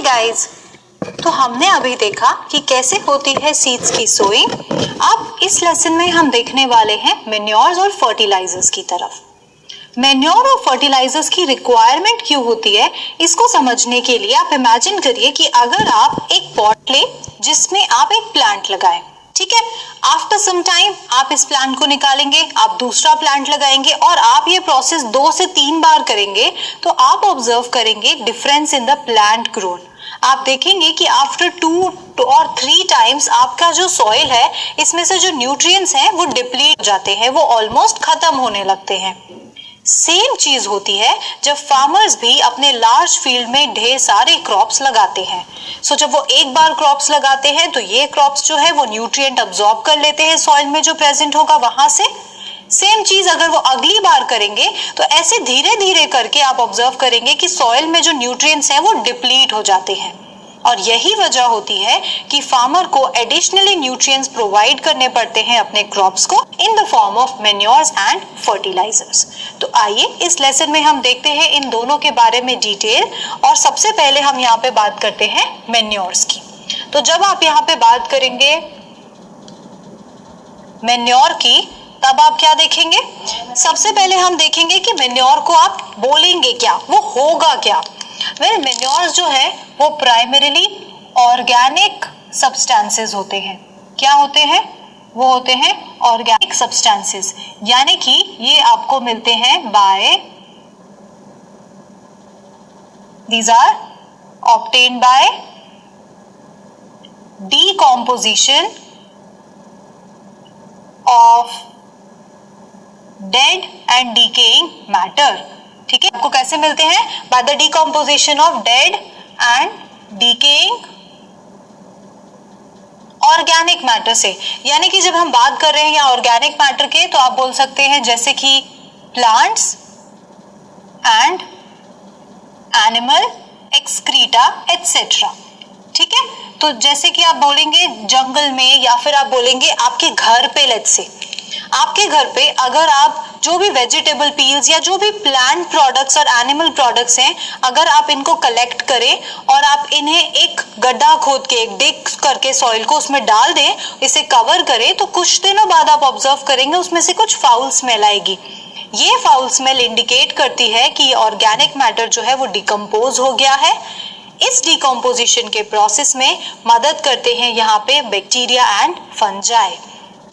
Guys, तो हमने अभी देखा कि कैसे होती है सीड्स की सोइंग। अब इस लेसन में हम देखने वाले हैं मैन्योर्स और फर्टिलाइजर्स की तरफ। मैन्योर और फर्टिलाइजर्स की रिक्वायरमेंट क्यों होती है, इसको समझने के लिए आप इमेजिन करिए कि अगर आप एक पॉट ले जिसमें आप एक प्लांट लगाएं, ठीक है। आफ्टर सम टाइम आप इस प्लांट को निकालेंगे, आप दूसरा प्लांट लगाएंगे और आप ये प्रोसेस 2 से 3 बार करेंगे तो आप ऑब्जर्व करेंगे difference in the plant growth. आप देखेंगे कि आफ्टर 2 और 3 टाइम्स आपका जो सॉइल है इसमें से जो न्यूट्रिएंट्स हैं वो डिप्लीट हो जाते हैं, वो ऑलमोस्ट खत्म होने लगते हैं। सेम चीज होती है जब फार्मर्स भी अपने लार्ज फील्ड में ढेर सारे क्रॉप्स लगाते हैं। सो जब वो एक बार क्रॉप्स लगाते हैं तो ये क्रॉप्स जो है वो न्यूट्रिएंट अब्सॉर्ब कर लेते हैं सॉइल में जो प्रेजेंट होगा वहां से। सेम चीज अगर वो अगली बार करेंगे तो ऐसे धीरे धीरे करके आप ऑब्जर्व करेंगे कि सॉइल में जो न्यूट्रिएंट्स हैं वो डिप्लीट हो जाते हैं। और यही वजह होती है कि फार्मर को एडिशनली न्यूट्रिएंट्स प्रोवाइड करने पड़ते हैं अपने क्रॉप्स को in the form of manures and fertilizers. तो आइए इस लेसन में हम देखते हैं इन दोनों के बारे में डिटेल। और सबसे पहले हम यहाँ पे बात करते हैं मैन्योर्स की। तो जब आप यहाँ पे बात करेंगे मैन्योर की, तब आप क्या देखेंगे? सबसे पहले हम देखेंगे कि मैन्योर को आप बोलेंगे क्या, वो होगा क्या। मैन्योर्स जो है वो प्राइमरीली ऑर्गेनिक सब्सटेंसेस होते हैं। क्या होते हैं? वो होते हैं ऑर्गेनिक सब्सटेंसेस, यानी कि ये आपको मिलते हैं by, these are obtained by decomposition of dead and decaying matter. ठीक है, आपको कैसे मिलते हैं? By the decomposition of dead and decaying organic matter से। यानी कि जब हम बात कर रहे हैं यहाँ ऑर्गेनिक मैटर के, तो आप बोल सकते हैं जैसे कि plants and animal excreta etcetera. ठीक है, तो जैसे कि आप बोलेंगे जंगल में, या फिर आप बोलेंगे आपके घर पे, लेट्स से आपके घर पे अगर आप जो भी वेजिटेबल पील्स या जो भी प्लांट प्रोडक्ट्स और एनिमल प्रोडक्ट्स हैं, अगर आप इनको कलेक्ट करें और आप इन्हें एक गड्ढा खोद के, एक डिग करके सॉइल को उसमें डाल दें, इसे कवर करें, तो कुछ दिनों बाद आप ऑब्जर्व करेंगे उसमें से कुछ फाउल स्मेल आएगी। ये फाउल स्मेल इंडिकेट करती है कि ऑर्गेनिक मैटर जो है वो डिकम्पोज हो गया है। इस डिकम्पोजिशन के प्रोसेस में मदद करते हैं यहाँ पे बैक्टीरिया एंड फंजाई।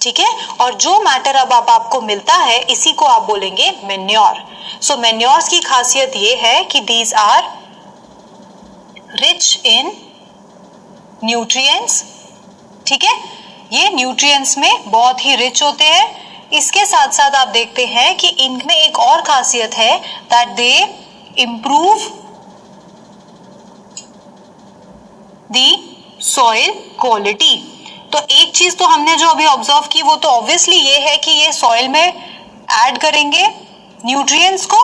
ठीक है, और जो मैटर अब आपको मिलता है इसी को आप बोलेंगे मैन्योर। सो मैन्योर्स की खासियत ये है कि these are rich in nutrients. ठीक है, ये न्यूट्रिएंट्स में बहुत ही रिच होते हैं। इसके साथ साथ आप देखते हैं कि इनमें एक और खासियत है, that they improve the soil quality. तो एक चीज तो हमने जो अभी ऑब्जर्व की वो तो ऑब्वियसली ये है कि ये सॉइल में ऐड करेंगे न्यूट्रिएंट्स को।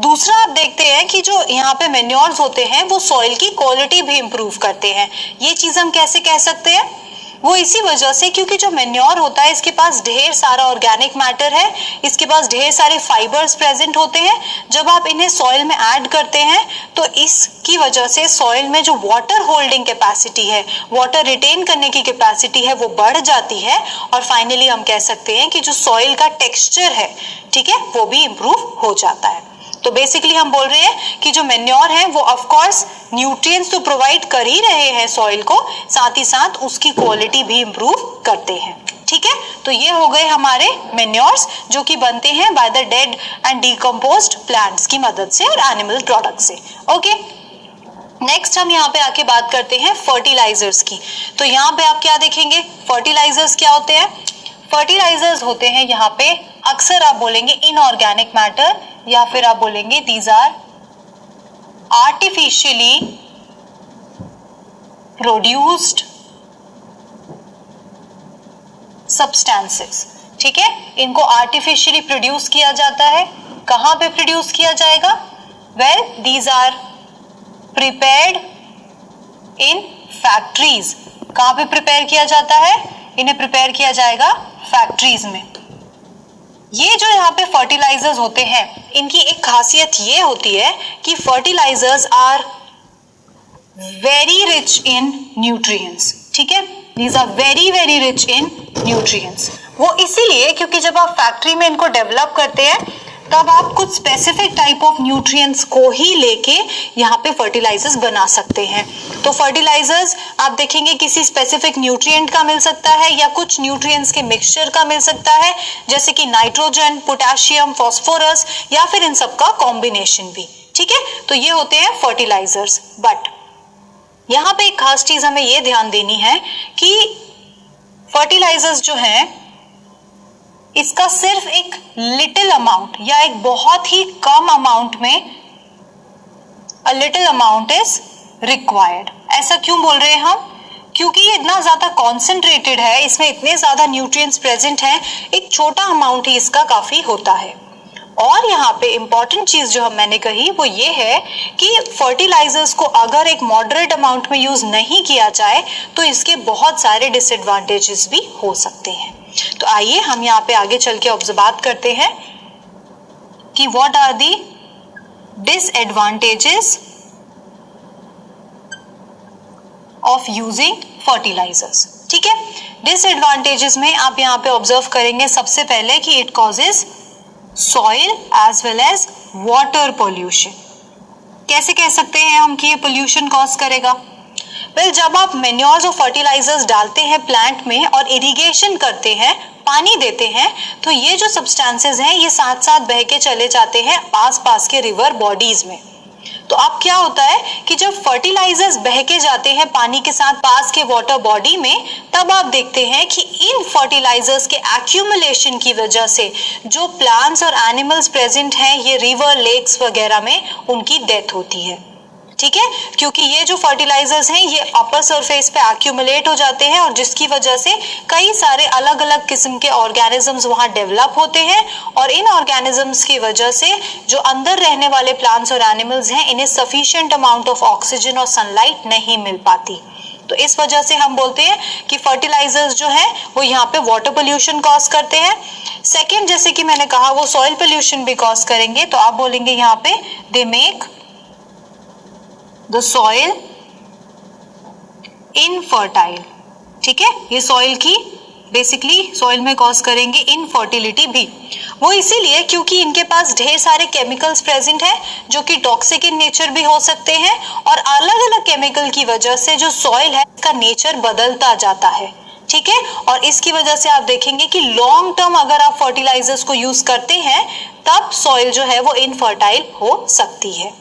दूसरा आप देखते हैं कि जो यहाँ पे मैन्योर्स होते हैं वो सॉइल की क्वालिटी भी इंप्रूव करते हैं। ये चीज हम कैसे कह सकते हैं? वो इसी वजह से क्योंकि जो मैन्योर होता है इसके पास ढेर सारा ऑर्गेनिक मैटर है, इसके पास ढेर सारे फाइबर्स प्रेजेंट होते हैं। जब आप इन्हें सॉइल में ऐड करते हैं तो इसकी वजह से सॉइल में जो वाटर होल्डिंग कैपेसिटी है, वाटर रिटेन करने की कैपेसिटी है, वो बढ़ जाती है। और फाइनली हम कह सकते हैं कि जो सॉइल का टेक्सचर है, ठीक है, वो भी इंप्रूव हो जाता है। तो बेसिकली हम बोल रहे हैं कि जो मैन्योर है वो ऑफ कोर्स न्यूट्रिएंट्स तो प्रोवाइड कर ही रहे हैं सॉइल को, साथ ही साथ उसकी क्वालिटी भी इंप्रूव करते हैं। ठीक है, तो ये हो गए हमारे मैन्योर्स जो कि बनते हैं by the dead and decomposed plants की मदद से और एनिमल प्रोडक्ट से। ओके, नेक्स्ट हम यहाँ पे आके बात करते हैं फर्टिलाइजर्स की। तो यहाँ पे आप क्या देखेंगे? फर्टिलाइजर्स क्या होते हैं? फर्टिलाइजर्स होते हैं यहाँ पे, अक्सर आप बोलेंगे इनऑर्गेनिक मैटर, या फिर आप बोलेंगे these are artificially produced substances. ठीक है, इनको आर्टिफिशियली प्रोड्यूस किया जाता है। कहां पे प्रोड्यूस किया जाएगा? Well, these are prepared in factories. कहां पे प्रिपेयर किया जाता है? इन्हें प्रिपेयर किया जाएगा फैक्ट्रीज में। ये जो यहाँ पे फर्टिलाइजर्स होते हैं, इनकी एक खासियत ये होती है कि fertilizers are very rich in nutrients, ठीक है, these are very very rich in nutrients. वो इसीलिए क्योंकि जब आप फैक्ट्री में इनको डेवलप करते हैं तब आप कुछ स्पेसिफिक टाइप ऑफ न्यूट्रिएंट्स को ही लेके यहाँ पे फर्टिलाइजर्स बना सकते हैं। तो फर्टिलाइजर्स आप देखेंगे किसी स्पेसिफिक न्यूट्रिएंट का मिल सकता है या कुछ न्यूट्रिएंट्स के मिक्सचर का मिल सकता है, जैसे कि नाइट्रोजन, पोटेशियम, फास्फोरस या फिर इन सब का कॉम्बिनेशन भी, ठीक है। तो ये होते हैं फर्टिलाइजर्स। बट यहाँ पे एक खास चीज हमें ये ध्यान देनी है कि फर्टिलाइजर्स जो है इसका सिर्फ एक लिटिल अमाउंट या एक बहुत ही कम अमाउंट में, a little amount is required. ऐसा क्यों बोल रहे हैं हम? क्योंकि ये इतना ज्यादा कॉन्सेंट्रेटेड है, इसमें इतने ज्यादा न्यूट्रिएंट्स प्रेजेंट हैं, एक छोटा अमाउंट ही इसका काफी होता है। और यहाँ पे इंपॉर्टेंट चीज जो मैंने कही वो ये है कि फर्टिलाइजर्स को अगर एक मॉडरेट अमाउंट में यूज नहीं किया जाए तो इसके बहुत सारे डिसएडवांटेजेस भी हो सकते हैं। तो आइए हम यहाँ पे आगे चल के ऑब्जर्व करते हैं कि what are the disadvantages of using fertilizers, ठीक है। डिसएडवांटेजेस में आप यहाँ पे ऑब्जर्व करेंगे सबसे पहले कि it causes soil as well as water pollution. कैसे कह सकते हैं हम कि ये पोल्यूशन कॉज करेगा? वेल, जब आप मेन्योर्स और फर्टिलाइजर्स डालते हैं प्लांट में और इरिगेशन करते हैं, पानी देते हैं, तो ये जो सब्सटेंसेस हैं ये साथ साथ बह के चले जाते हैं आसपास के रिवर बॉडीज में। तो अब क्या होता है कि जब फर्टिलाइजर्स बह के जाते हैं पानी के साथ पास के वाटर बॉडी में, तब आप देखते हैं कि इन फर्टिलाइजर्स के एक्यूमुलेशन की वजह से जो प्लांट्स और एनिमल्स प्रेजेंट हैं ये रिवर, लेक्स वगैरह में उनकी डेथ होती है, ठीक है। क्योंकि ये जो फर्टिलाइजर्स हैं ये अपर सरफेस पे एक्यूमुलेट हो जाते हैं और जिसकी वजह से कई सारे अलग अलग किस्म के ऑर्गेनिजम्स वहां डेवलप होते हैं और इन ऑर्गेनिजम्स की वजह से जो अंदर रहने वाले प्लांट्स और एनिमल्स हैं इन्हें सफिशिएंट अमाउंट ऑफ ऑक्सीजन और सनलाइट नहीं मिल पाती। तो इस वजह से हम बोलते हैं कि फर्टिलाइजर्स जो है वो यहाँ पे वाटर पोल्यूशन कॉज करते हैं। सेकेंड, जैसे कि मैंने कहा, वो सॉइल पोल्यूशन भी कॉज करेंगे। तो आप बोलेंगे यहाँ पे they make the soil infertile, ठीक है। ये सॉइल की बेसिकली सॉइल में कॉज करेंगे इनफर्टिलिटी भी। वो इसीलिए क्योंकि इनके पास ढेर सारे केमिकल्स प्रेजेंट हैं जो कि टॉक्सिक इन नेचर भी हो सकते हैं और अलग अलग केमिकल की वजह से जो सॉइल है इसका नेचर बदलता जाता है, ठीक है। और इसकी वजह से आप देखेंगे कि लॉन्ग टर्म अगर आप फर्टिलाइजर्स को यूज करते हैं तब सॉइल जो है वो इनफर्टाइल हो सकती है।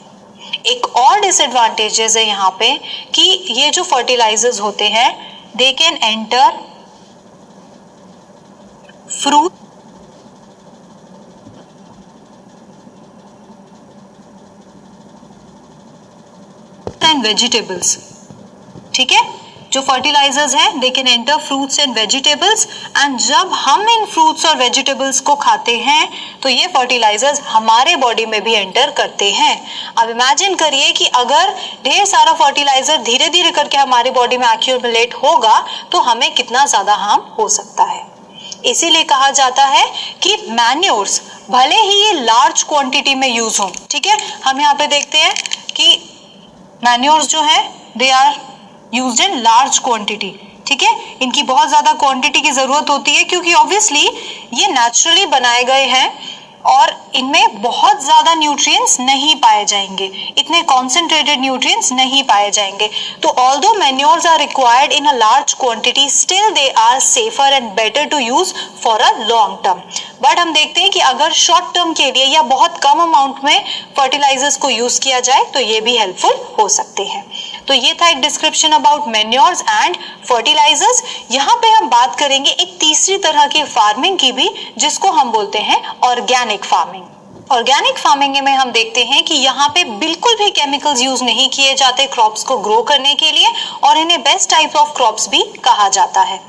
एक और डिसएडवांटेजेस है यहाँ पे कि ये जो फर्टिलाइजर्स होते हैं they can enter fruit and vegetables, ठीक है। जो फर्टिलाइजर्स हैं they can enter fruits and vegetables and जब हम इन फ्रूट्स और वेजिटेबल्स को खाते हैं तो ये फर्टिलाइजर्स हमारे बॉडी में भी एंटर करते हैं। अब इमेजिन करिए कि अगर ढेर सारा फर्टिलाइजर धीरे धीरे करके हमारे बॉडी में एक्यूमुलेट होगा तो हमें कितना ज्यादा हार्म हो सकता है। इसीलिए कहा जाता है कि मैन्योर्स भले ही ये लार्ज क्वांटिटी में यूज हो, ठीक है। हम यहाँ पे देखते हैं कि मैन्योर्स जो है they are used in large quantity, ठीक है। इनकी बहुत ज्यादा क्वांटिटी की जरूरत होती है क्योंकि ऑब्वियसली ये नेचुरली बनाए गए हैं और इनमें बहुत ज्यादा न्यूट्रिएंट्स नहीं पाए जाएंगे, इतने कॉन्सेंट्रेटेड न्यूट्रिएंट्स नहीं पाए जाएंगे। तो although manures are required in a large quantity, still they are safer and better to use for a long term. But हम देखते हैं कि अगर शॉर्ट टर्म के लिए या बहुत कम अमाउंट में फर्टिलाइजर्स को यूज किया जाए तो ये भी हेल्पफुल हो सकते हैं। तो ये था एक description about manures and fertilizers. यहाँ पे हम बात करेंगे एक तीसरी तरह की फार्मिंग की भी जिसको हम बोलते हैं ऑर्गेनिक फार्मिंग। ऑर्गेनिक फार्मिंग में हम देखते हैं कि यहाँ पे बिल्कुल भी केमिकल्स यूज नहीं किए जाते क्रॉप्स को ग्रो करने के लिए और इन्हें बेस्ट टाइप ऑफ क्रॉप्स भी कहा जाता है।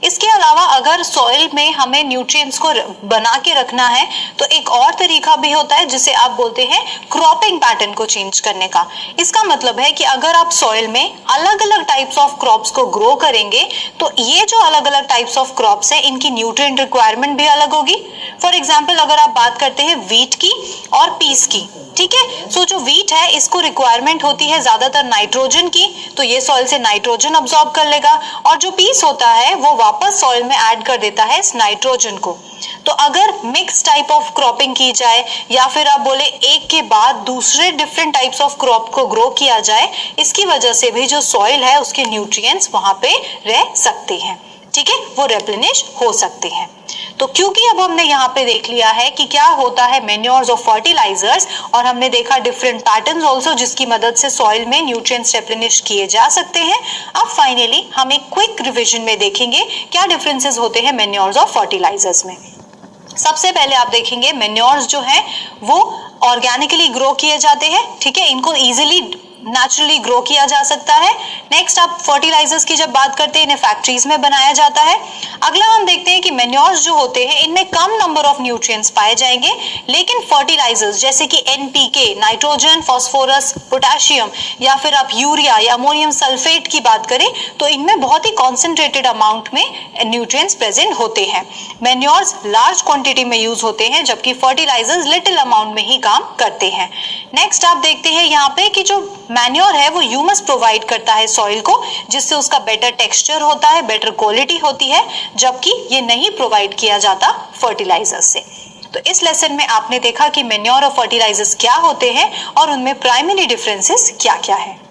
इसके अलावा अगर सॉइल में हमें न्यूट्रिएंट्स को बना के रखना है तो एक और तरीका भी होता है जिसे आप बोलते हैं क्रॉपिंग पैटर्न को चेंज करने का। इसका मतलब है कि अगर आप सॉइल में अलग अलग टाइप्स ऑफ क्रॉप्स को ग्रो करेंगे तो ये जो अलग अलग टाइप्स ऑफ क्रॉप्स है इनकी न्यूट्रिएंट रिक्वायरमेंट भी अलग होगी। फॉर एग्जाम्पल अगर आप बात करते हैं व्हीट की और पीस की, ठीक है, सो जो व्हीट है इसको रिक्वायरमेंट होती है ज्यादातर नाइट्रोजन की, तो ये सॉइल से नाइट्रोजन अब्सॉर्ब कर लेगा, और जो पीस होता है वो वापस सॉइल में ऐड कर देता है इस नाइट्रोजन को। तो अगर मिक्स टाइप ऑफ क्रॉपिंग की जाए या फिर आप बोले एक के बाद दूसरे डिफरेंट टाइप्स ऑफ क्रॉप को ग्रो किया जाए, इसकी वजह से भी जो सॉइल है उसके न्यूट्रिएंट्स वहां पे रह सकते हैं, ठीक है, वो रिप्लेनिश हो सकते हैं। तो क्योंकि अब हमने यहाँ पे देख लिया है कि क्या होता है मैन्योर्स और फर्टिलाइजर्स, और हमने देखा डिफरेंट पैटर्न्स आल्सो जिसकी मदद से सॉइल में न्यूट्रिएंट्स रिप्लेनिश किए जा सकते हैं, अब फाइनली हम एक क्विक रिवीजन में देखेंगे क्या डिफरेंसेस होते हैं मैन्योर्स और फर्टिलाइजर्स में। सबसे पहले आप देखेंगे मैन्योर्स जो है वो ऑर्गेनिकली ग्रो किए जाते हैं, ठीक है, इनको इजीली नेचुरली ग्रो किया जा सकता है। नेक्स्ट आप फर्टिलाइजर्स की जब बात करते हैं इन्हें फैक्ट्रीज में बनाया जाता है। अगला हम देखते हैं कि मैन्योर्स जो होते हैं इनमें कम नंबर ऑफ न्यूट्रिएंट्स पाए जाएंगे, लेकिन फर्टिलाइजर्स जैसे कि एनपीके, नाइट्रोजन, फास्फोरस, पोटेशियम, या फिर आप यूरिया या अमोनियम सल्फेट की बात करें तो इनमें बहुत ही कॉन्सेंट्रेटेड अमाउंट में न्यूट्रिएंट्स प्रेजेंट होते हैं। मैन्योर्स लार्ज क्वांटिटी में यूज होते हैं जबकि फर्टिलाइजर्स लिटिल अमाउंट में ही काम करते हैं। नेक्स्ट आप देखते हैं यहाँ पे कि जो मैन्योर है वो ह्यूमस प्रोवाइड करता है सॉइल को, जिससे उसका बेटर टेक्सचर होता है, बेटर क्वालिटी होती है, जबकि ये नहीं प्रोवाइड किया जाता फर्टिलाइजर से। तो इस लेसन में आपने देखा कि मैन्योर और फर्टिलाइजर्स क्या होते हैं और उनमें प्राइमरी डिफरेंसेस क्या क्या है।